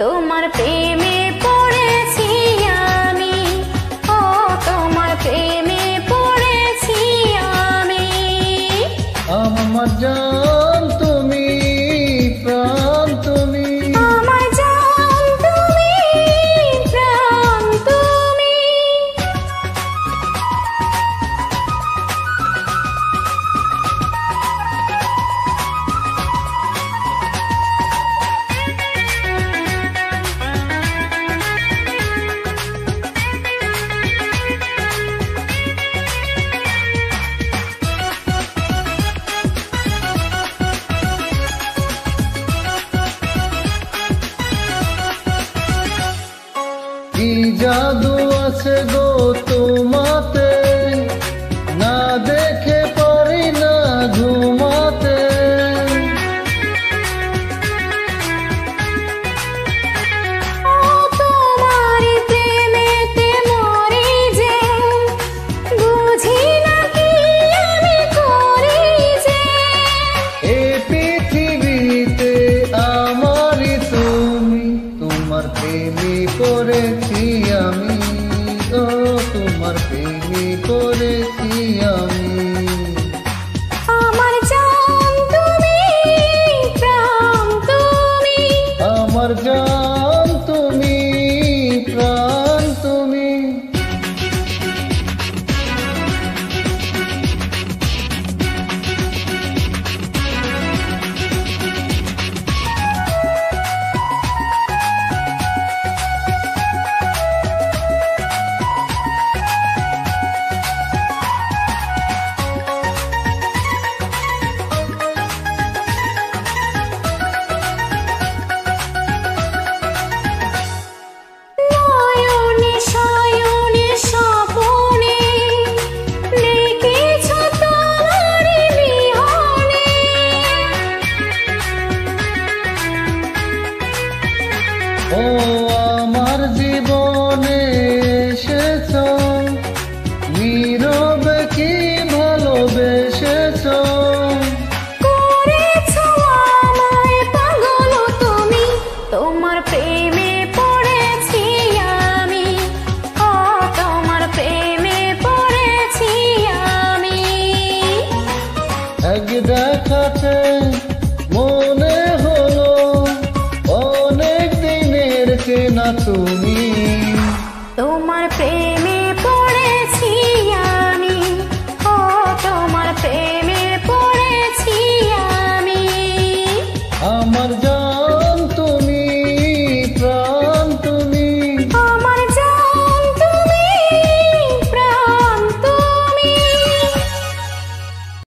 তোমার প্রেমে পড়েছি আমি, ও তোমার প্রেমে পড়েছি আমি। আমার জান তুমি, প্রাণ তুমি, আমার জান তুমি, প্রাণ তুমি। কি জাদু আছে গো তোমাতে, না দেখে পারি না ঘুমাতে। তোমার প্রেমেতে মরি যে, বুঝি না কি আমি করি যে। এই পৃথিবীতে আমারই তুমি, তোমার প্রেমে করেছি আমি, ও তোমার প্রেমে করেছি আমি। আমার জান তুমি, প্রাণ তুমি, আমার জান তুমি, প্রাণ তুমি। নয়নে শয়নে স্বপনে লিখেছ তোমারই বিহনে। ও আমার জীবনে এসেছ, নীরবে কি ভালোবেসেছ। করেছ আমায় পাগল তুমি, তোমার প্রেমে পড়েছি আমি, ও তোমার প্রেমে পড়েছি আমি। এক দেখাতে